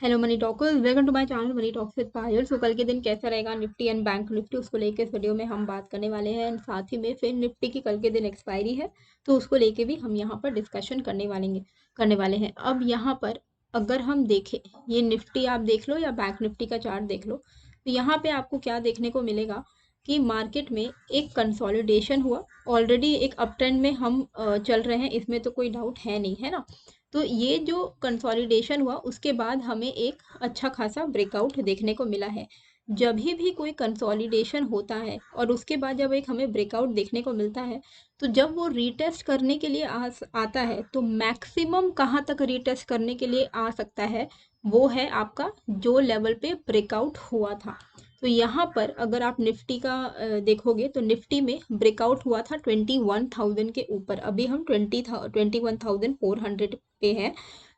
Hello money talkers, welcome to my channel money talks with Payal. So कल के दिन कैसा रहेगा निफ्टी एंड बैंक निफ्टी, उसको लेके इस वीडियो में हम बात करने वाले हैं। एंड साथ ही में फिर निफ्टी की कल के दिन एक्सपायरी है, तो उसको लेके भी हम यहाँ पर डिस्कशन करने वाले हैं। अब यहाँ पर अगर हम देखें, ये निफ्टी आप देख लो या बैंक निफ्टी का चार्ट देख लो, तो यहाँ पे आपको क्या देखने को मिलेगा कि मार्केट में एक कंसोलिडेशन हुआ। ऑलरेडी एक अप ट्रेंड में हम चल रहे हैं, इसमें तो कोई डाउट है नहीं, है ना। तो ये जो कंसोलिडेशन हुआ उसके बाद हमें एक अच्छा खासा ब्रेकआउट देखने को मिला है। जब भी कोई कंसोलिडेशन होता है और उसके बाद जब एक हमें ब्रेकआउट देखने को मिलता है, तो जब वो रीटेस्ट करने के लिए आता है, तो मैक्सिमम कहाँ तक रीटेस्ट करने के लिए आ सकता है, वो है आपका जो लेवल पे ब्रेकआउट हुआ था। तो यहाँ पर अगर आप निफ्टी का देखोगे तो निफ्टी में ब्रेकआउट हुआ था 21,000 के ऊपर। अभी हम 21,400 पे हैं।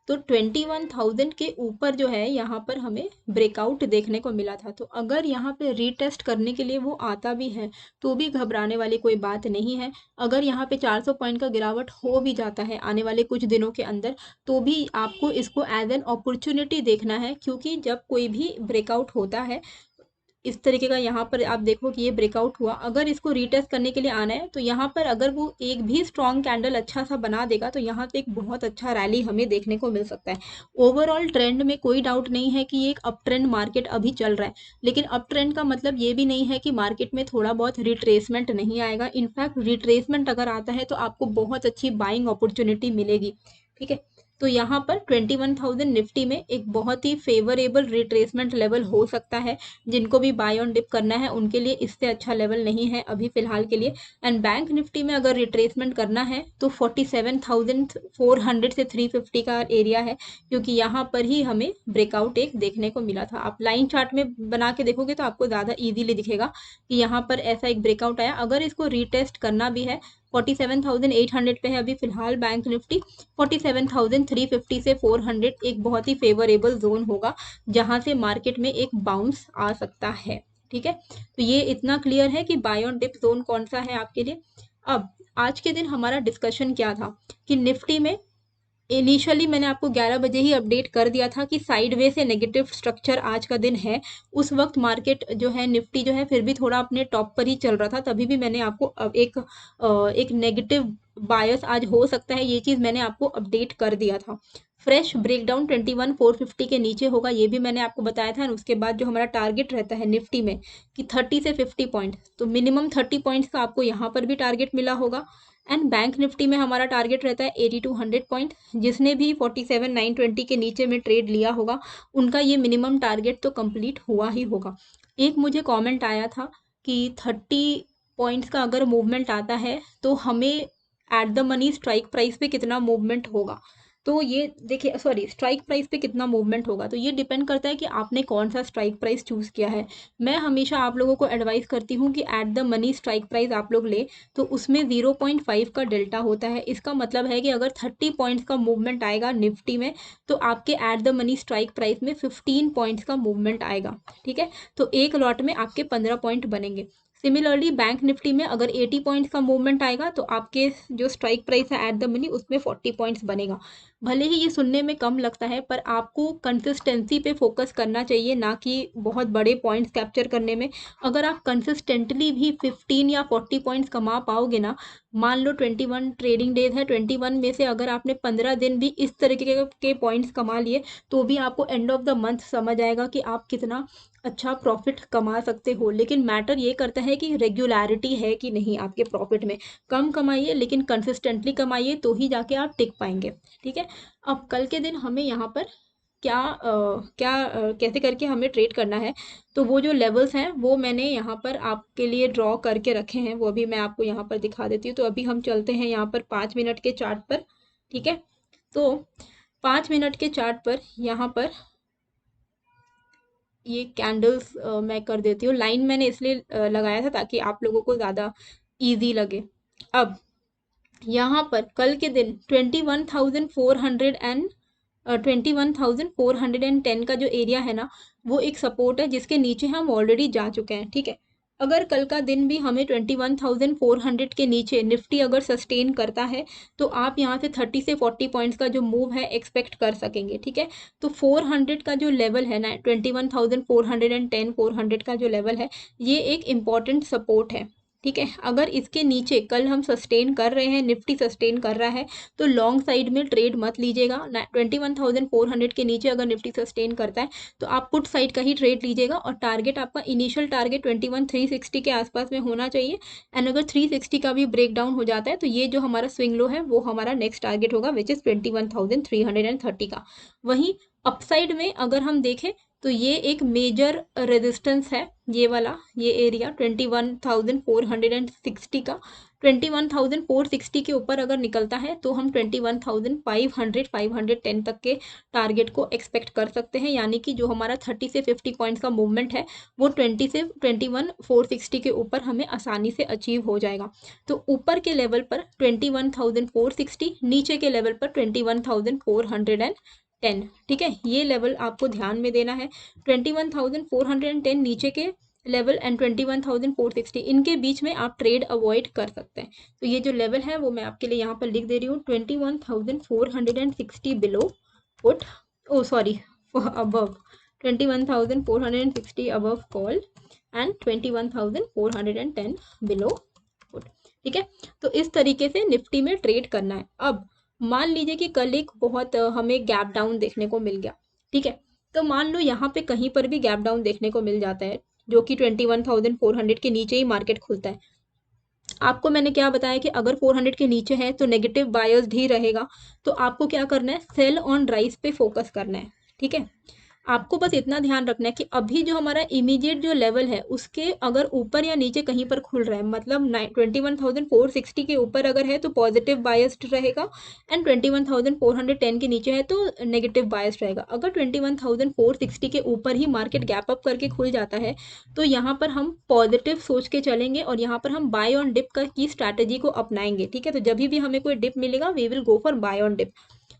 तो 21,000 के ऊपर जो है यहाँ पर हमें ब्रेकआउट देखने को मिला था। तो अगर यहाँ पे रीटेस्ट करने के लिए वो आता भी है, तो भी घबराने वाली कोई बात नहीं है। अगर यहाँ पे 400 पॉइंट का गिरावट हो भी जाता है आने वाले कुछ दिनों के अंदर, तो भी आपको इसको एज एन अपॉर्चुनिटी देखना है, क्योंकि जब कोई भी ब्रेकआउट होता है इस तरीके का, यहाँ पर आप देखो कि ये ब्रेकआउट हुआ, अगर इसको रीटेस्ट करने के लिए आना है, तो यहाँ पर अगर वो एक भी स्ट्रॉन्ग कैंडल अच्छा सा बना देगा, तो यहाँ से एक बहुत अच्छा रैली हमें देखने को मिल सकता है। ओवरऑल ट्रेंड में कोई डाउट नहीं है कि ये एक अप ट्रेंड मार्केट अभी चल रहा है, लेकिन अप ट्रेंड का मतलब ये भी नहीं है कि मार्केट में थोड़ा बहुत रिट्रेसमेंट नहीं आएगा। इनफैक्ट रिट्रेसमेंट अगर आता है तो आपको बहुत अच्छी बाइंग अपॉर्चुनिटी मिलेगी, ठीक है। तो यहाँ पर 21,000 निफ्टी में एक बहुत ही फेवरेबल रिट्रेसमेंट लेवल हो सकता है। जिनको भी बाय ऑन डिप करना है उनके लिए इससे अच्छा लेवल नहीं है अभी फिलहाल के लिए। एंड बैंक निफ्टी में अगर रिट्रेसमेंट करना है तो 47,400 से 350 का एरिया है, क्योंकि यहाँ पर ही हमें ब्रेकआउट एक देखने को मिला था। आप लाइन चार्ट में बना के देखोगे तो आपको ज़्यादा इजीली दिखेगा कि यहाँ पर ऐसा एक ब्रेकआउट आया। अगर इसको रीटेस्ट करना भी है, 47,800 पे है अभी फिलहाल बैंक निफ्टी। 47,350 से 400 एक बहुत ही फेवरेबल जोन होगा, जहां से मार्केट में एक बाउंस आ सकता है, ठीक है। तो ये इतना क्लियर है कि बाय ऑन डिप जोन कौन सा है आपके लिए। अब आज के दिन हमारा डिस्कशन क्या था कि निफ्टी में इनिशियली मैंने आपको 11 बजे ही अपडेट कर दिया था कि साइडवे से नेगेटिव स्ट्रक्चर आज का दिन है। उस वक्त मार्केट जो है निफ्टी जो है फिर भी थोड़ा अपने टॉप पर ही चल रहा था, तभी भी मैंने आपको एक नेगेटिव बायस आज हो सकता है, ये चीज़ मैंने आपको अपडेट कर दिया था। फ्रेश ब्रेकडाउन 21,450 के नीचे होगा, ये भी मैंने आपको बताया था। उसके बाद जो हमारा टारगेट रहता है निफ्टी में कि 30 से 50 पॉइंट, तो मिनिमम 30 पॉइंट्स का आपको यहाँ पर भी टारगेट मिला होगा। एंड बैंक निफ्टी में हमारा टारगेट रहता है 80 टू 100 पॉइंट। जिसने भी 47,920 के नीचे में ट्रेड लिया होगा, उनका ये मिनिमम टारगेट तो कंप्लीट हुआ ही होगा। एक मुझे कमेंट आया था कि 30 पॉइंट्स का अगर मूवमेंट आता है तो हमें at the money strike price पे कितना मूवमेंट होगा। तो ये देखिए, सॉरी, स्ट्राइक प्राइस पे कितना मूवमेंट होगा, तो ये डिपेंड करता है कि आपने कौन सा स्ट्राइक प्राइस चूज किया है। मैं हमेशा आप लोगों को एडवाइस करती हूँ कि at the money strike price आप लोग ले, तो उसमें 0.5 का डेल्टा होता है। इसका मतलब है कि अगर 30 पॉइंट्स का मूवमेंट आएगा निफ्टी में, तो आपके at the money strike price में 15 पॉइंट्स का मूवमेंट आएगा, ठीक है। तो एक लॉट में आपके 15 पॉइंट बनेंगे। सिमिलरली बैंक निफ्टी में अगर 80 पॉइंट्स का मूवमेंट आएगा, तो आपके जो स्ट्राइक प्राइस है एट द मनी, उसमें 40 पॉइंट्स बनेगा। भले ही ये सुनने में कम लगता है, पर आपको कंसिस्टेंसी पे फोकस करना चाहिए, ना कि बहुत बड़े पॉइंट्स कैप्चर करने में। अगर आप कंसिस्टेंटली भी 15 या 40 पॉइंट्स कमा पाओगे ना, मान लो 21 ट्रेडिंग डेज है, 21 में से अगर आपने 15 दिन भी इस तरीके के पॉइंट्स कमा लिए, तो भी आपको एंड ऑफ द मंथ समझ आएगा कि आप कितना अच्छा प्रॉफिट कमा सकते हो। लेकिन मैटर ये करता है कि रेगुलरिटी है कि नहीं आपके प्रॉफिट में। कम कमाइए लेकिन कंसिस्टेंटली कमाइए, तो ही जाके आप टिक पाएंगे, ठीक है। अब कल के दिन हमें यहाँ पर कैसे करके हमें ट्रेड करना है, तो वो जो लेवल्स हैं वो मैंने यहाँ पर आपके लिए ड्रॉ करके रखे हैं, वो भी मैं आपको यहाँ पर दिखा देती हूँ। तो अभी हम चलते हैं यहाँ पर 5 मिनट के चार्ट पर, ठीक है। तो 5 मिनट के चार्ट पर यहाँ पर ये कैंडल्स मैं कर देती हूँ। लाइन मैंने इसलिए लगाया था ताकि आप लोगों को ज़्यादा इजी लगे। अब यहाँ पर कल के दिन 21,410 का जो एरिया है ना, वो एक सपोर्ट है जिसके नीचे हम ऑलरेडी जा चुके हैं, ठीक है। अगर कल का दिन भी हमें 21,400 के नीचे निफ्टी अगर सस्टेन करता है तो आप यहाँ से 30 से 40 पॉइंट्स का जो मूव है एक्सपेक्ट कर सकेंगे, ठीक है। तो 400 का जो लेवल है ना, 21,410 400 का जो लेवल है, ये एक इम्पॉर्टेंट सपोर्ट है, ठीक है। अगर इसके नीचे कल हम सस्टेन कर रहे हैं, निफ्टी सस्टेन कर रहा है, तो लॉन्ग साइड में ट्रेड मत लीजिएगा। 21,400 के नीचे अगर निफ्टी सस्टेन करता है तो आप पुट साइड का ही ट्रेड लीजिएगा, और टारगेट आपका इनिशियल टारगेट 21,360 के आसपास में होना चाहिए। एंड अगर 360 का भी ब्रेक डाउन हो जाता है तो ये जो हमारा स्विंग लो है वो हमारा नेक्स्ट टारगेट होगा, विच इज 21,330 का। वहीं अपसाइड में अगर हम देखें तो ये एक मेजर रेजिस्टेंस है, ये वाला, ये एरिया 21,460 का। 21,460 के ऊपर अगर निकलता है तो हम 21,500 510 तक के टारगेट को एक्सपेक्ट कर सकते हैं, यानी कि जो हमारा 30 से 50 पॉइंट्स का मूवमेंट है वो 20 से 21,460 के ऊपर हमें आसानी से अचीव हो जाएगा। तो ऊपर के लेवल पर 21,460, नीचे के लेवल पर 21,410, ठीक है। ये लेवल आपको ध्यान में देना है। 21,410 नीचे के लेवल एंड 21,460 इनके बीच में आप ट्रेड अवॉइड कर सकते हैं। तो ये जो लेवल है वो मैं आपके लिए यहाँ पर लिख दे रही हूँ, 21,460 below put, oh sorry above, 21,460 above call and 21,410 below put, ठीक है। तो इस तरीके से निफ्टी में ट्रेड करना है। अब मान लीजिए कि कल एक बहुत हमें गैप डाउन देखने को मिल गया, ठीक है। तो मान लो यहाँ पे कहीं पर भी गैप डाउन देखने को मिल जाता है, जो कि 21,400 के नीचे ही मार्केट खुलता है। आपको मैंने क्या बताया कि अगर 400 के नीचे है तो नेगेटिव बायस्ड ही रहेगा, तो आपको क्या करना है, सेल ऑन राइज पे फोकस करना है, ठीक है। आपको बस इतना ध्यान रखना है कि अभी जो हमारा इमीडिएट जो लेवल है उसके अगर ऊपर या नीचे कहीं पर खुल रहा है, मतलब 21,460 के ऊपर अगर है तो पॉजिटिव बायस्ड रहेगा, एंड 21,410 के नीचे है तो नेगेटिव बायस्ड रहेगा। अगर 21,460 के ऊपर ही मार्केट गैप अप करके खुल जाता है तो यहाँ पर हम पॉजिटिव सोच के चलेंगे और यहाँ पर हम बाय ऑन डिप की स्ट्रैटेजी को अपनाएंगे, ठीक है। तो जब भी हमें कोई डिप मिलेगा we will go for buy on dip.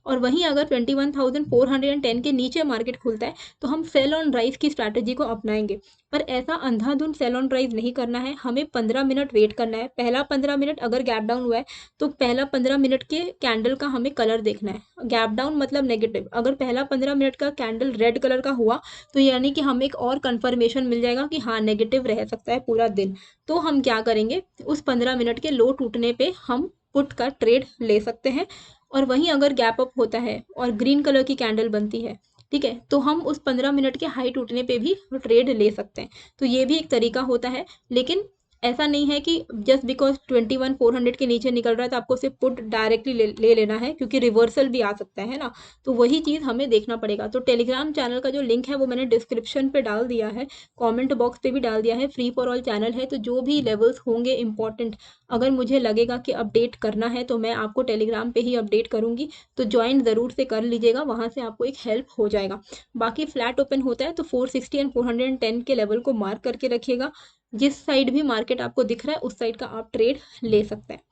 और वहीं अगर 21,410 के नीचे मार्केट खुलता है तो हम सेल ऑन राइज की स्ट्रैटेजी को अपनाएंगे। पर ऐसा अंधाधुंध सेल ऑन राइज नहीं करना है, हमें 15 मिनट वेट करना है। पहला 15 मिनट अगर गैप डाउन हुआ है तो पहला 15 मिनट के कैंडल का हमें कलर देखना है। गैप डाउन मतलब नेगेटिव, अगर पहला 15 मिनट का कैंडल रेड कलर का हुआ तो यानी कि हमें एक और कंफर्मेशन मिल जाएगा कि हाँ नेगेटिव रह सकता है पूरा दिन। तो हम क्या करेंगे, उस 15 मिनट के लो टूटने पे हम पुट का ट्रेड ले सकते हैं। और वहीं अगर गैप अप होता है और ग्रीन कलर की कैंडल बनती है, ठीक है, तो हम उस 15 मिनट के हाई टूटने पे भी ट्रेड ले सकते हैं। तो ये भी एक तरीका होता है, लेकिन ऐसा नहीं है कि जस्ट बिकॉज 21,400 के नीचे निकल रहा है तो आपको सिर्फ पुट डायरेक्टली ले लेना है, क्योंकि रिवर्सल भी आ सकता है ना। तो वही चीज़ हमें देखना पड़ेगा। तो टेलीग्राम चैनल का जो लिंक है वो मैंने डिस्क्रिप्शन पे डाल दिया है, कमेंट बॉक्स पे भी डाल दिया है, फ्री फॉर ऑल चैनल है। तो जो भी लेवल्स होंगे इंपॉर्टेंट, अगर मुझे लगेगा कि अपडेट करना है तो मैं आपको टेलीग्राम पे ही अपडेट करूंगी, तो ज्वाइन ज़रूर से कर लीजिएगा, वहाँ से आपको एक हेल्प हो जाएगा। बाकी फ्लैट ओपन होता है तो 460 एंड 410 के लेवल को मार्क करके रखिएगा। जिस साइड भी मार्केट आपको दिख रहा है उस साइड का आप ट्रेड ले सकते हैं।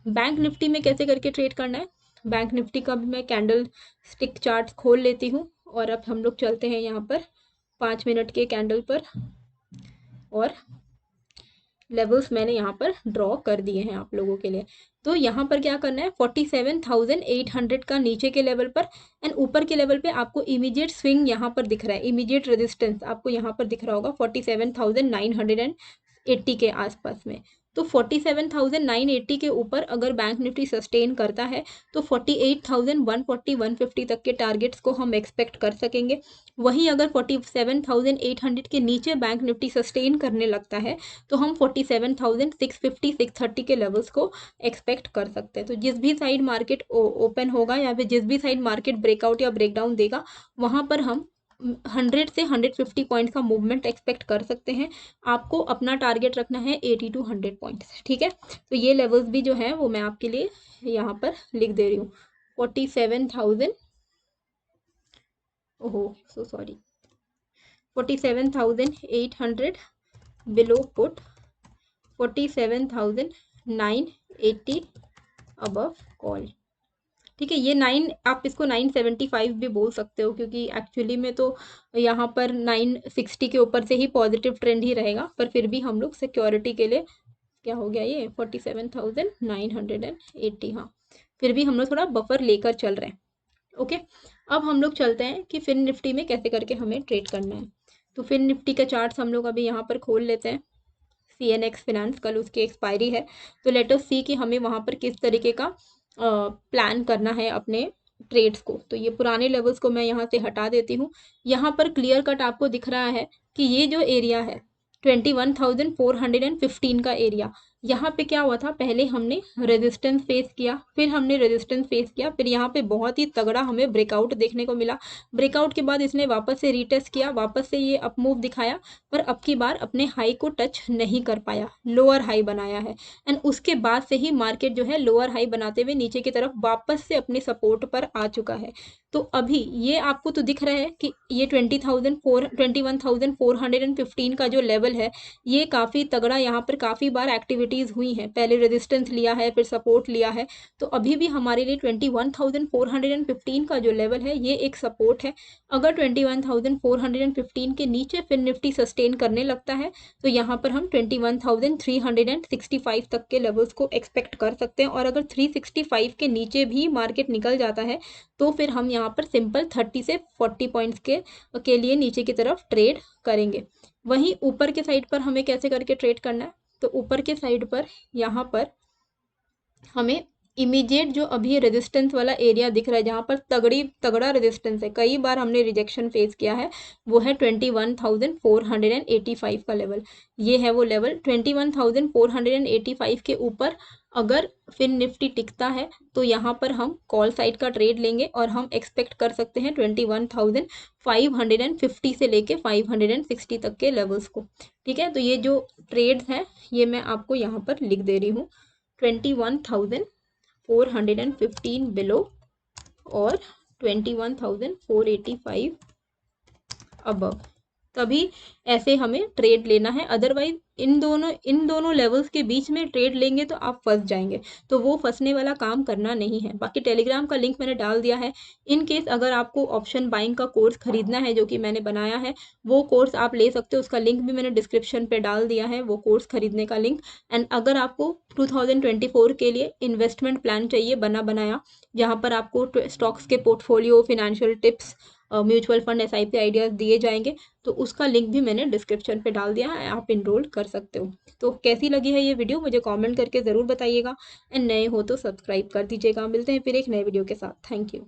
बैंक निफ्टी में कैसे करके ट्रेड करना है, बैंक निफ्टी का भी मैं कैंडल स्टिक चार्ट खोल लेती हूँ। और अब हम लोग चलते हैं यहाँ पर 5 मिनट के कैंडल पर, और लेवल्स मैंने यहाँ पर ड्रॉ कर दिए हैं आप लोगों के लिए। तो यहाँ पर क्या करना है, 47,800 का नीचे के लेवल पर एंड ऊपर के लेवल पे आपको इमीडिएट स्विंग यहाँ पर दिख रहा है, इमीडिएट रेजिस्टेंस आपको यहाँ पर दिख रहा होगा 47,980 के आसपास में। तो 47,980 के ऊपर अगर बैंक निफ्टी सस्टेन करता है तो 48,140 150 तक के टारगेट्स को हम एक्सपेक्ट कर सकेंगे। वहीं अगर 47,800 के नीचे बैंक निफ्टी सस्टेन करने लगता है तो हम 47,650 630 के लेवल्स को एक्सपेक्ट कर सकते हैं। तो जिस भी साइड मार्केट ओपन होगा या फिर जिस भी साइड मार्केट ब्रेकआउट या ब्रेकडाउन देगा वहां पर हम 100 से 150 पॉइंट्स का मूवमेंट एक्सपेक्ट कर सकते हैं। आपको अपना टारगेट रखना है 80 to 100 पॉइंट्स, ठीक है। तो ये लेवल्स भी जो है वो मैं आपके लिए यहाँ पर लिख दे रही हूँ। 47,000, ओहो so sorry, 47,800 below put, 47,980 above call, ठीक है। ये 9, आप इसको 975 भी बोल सकते हो, क्योंकि एक्चुअली में तो यहाँ पर 960 के ऊपर से ही पॉजिटिव ट्रेंड ही रहेगा, पर फिर भी हम लोग सिक्योरिटी के लिए, क्या हो गया ये 47,980, हाँ, फिर भी हम लोग थोड़ा बफर लेकर चल रहे हैं। ओके, अब हम लोग चलते हैं कि फिन निफ्टी में कैसे करके हमें ट्रेड करना है। तो फिन निफ्टी का चार्ट हम लोग अभी यहाँ पर खोल लेते हैं। CNX फिनेंस, कल उसकी एक्सपायरी है, तो लेट अस सी कि हमें वहाँ पर किस तरीके का प्लान करना है अपने ट्रेड्स को। तो ये पुराने लेवल्स को मैं यहाँ से हटा देती हूँ। यहाँ पर क्लियर कट आपको दिख रहा है कि ये जो एरिया है 21,415 का एरिया, यहाँ पे क्या हुआ था, पहले हमने रेजिस्टेंस फेस किया, फिर हमने रेजिस्टेंस फेस किया, फिर यहाँ पे बहुत ही तगड़ा हमें ब्रेकआउट देखने को मिला। ब्रेकआउट के बाद इसने वापस से रीटेस्ट किया, वापस से ये अप मूव दिखाया, पर अब की बार अपने हाई को टच नहीं कर पाया, लोअर हाई बनाया है। एंड उसके बाद से ही मार्केट जो है लोअर हाई बनाते हुए नीचे की तरफ वापस से अपने सपोर्ट पर आ चुका है। तो अभी ये आपको तो दिख रहा है कि ये 21,415 का जो लेवल है, ये काफ़ी तगड़ा, यहाँ पर काफ़ी बार एक्टिविटीज़ हुई हैं, पहले रेजिस्टेंस लिया है, फिर सपोर्ट लिया है। तो अभी भी हमारे लिए 21,415 का जो लेवल है, ये एक सपोर्ट है। अगर 21,415 के नीचे फिर निफ्टी सस्टेन करने लगता है, तो यहाँ पर हम 21,365 तक के लेवल्स को एक्सपेक्ट कर सकते हैं। और अगर 365 के नीचे भी मार्केट निकल जाता है, तो फिर हम यहाँ पर सिंपल 30 से 40 पॉइंट्स के लिए नीचे की तरफ ट्रेड करेंगे। वहीं ऊपर के साइड पर हमें कैसे करके ट्रेड करना है, तो ऊपर के साइड पर यहाँ पर हमें इमीडिएट जो अभी रेजिस्टेंस वाला एरिया दिख रहा है, जहाँ पर तगड़ा रेजिस्टेंस है, कई बार हमने रिजेक्शन फेस किया है, वो है 21,485 का लेवल। ये है वो लेवल 21,485 के ऊपर अगर फिन निफ्टी टिकता है, तो यहाँ पर हम कॉल साइड का ट्रेड लेंगे और हम एक्सपेक्ट कर सकते हैं 21,550 से लेके 560 तक के लेवल्स को। ठीक है, तो ये जो ट्रेड्स हैं, ये मैं आपको यहाँ पर लिख दे रही हूँ। 21,415 बिलो और 21,485 अबव, तभी ऐसे हमें ट्रेड लेना है। अदरवाइज इन दोनों लेवल्स के बीच में ट्रेड लेंगे तो आप फंस जाएंगे, तो वो फंसने वाला काम करना नहीं है। बाकी टेलीग्राम का लिंक मैंने डाल दिया है, इन केस अगर आपको ऑप्शन बाइंग का कोर्स खरीदना है जो कि मैंने बनाया है, वो कोर्स आप ले सकते हो, उसका लिंक भी मैंने डिस्क्रिप्शन पे डाल दिया है, वो कोर्स खरीदने का लिंक। एंड अगर आपको 2024 के लिए इन्वेस्टमेंट प्लान चाहिए बना बनाया, जहाँ पर आपको स्टॉक्स के portfolio, financial tips, mutual fund, SIP ideas दिए जाएंगे, तो उसका लिंक भी मैंने डिस्क्रिप्शन पे डाल दिया है, आप इनरोल कर सकते हो। तो कैसी लगी है ये वीडियो मुझे कमेंट करके ज़रूर बताइएगा, एंड नए हो तो सब्सक्राइब कर दीजिएगा। मिलते हैं फिर एक नए वीडियो के साथ। Thank you.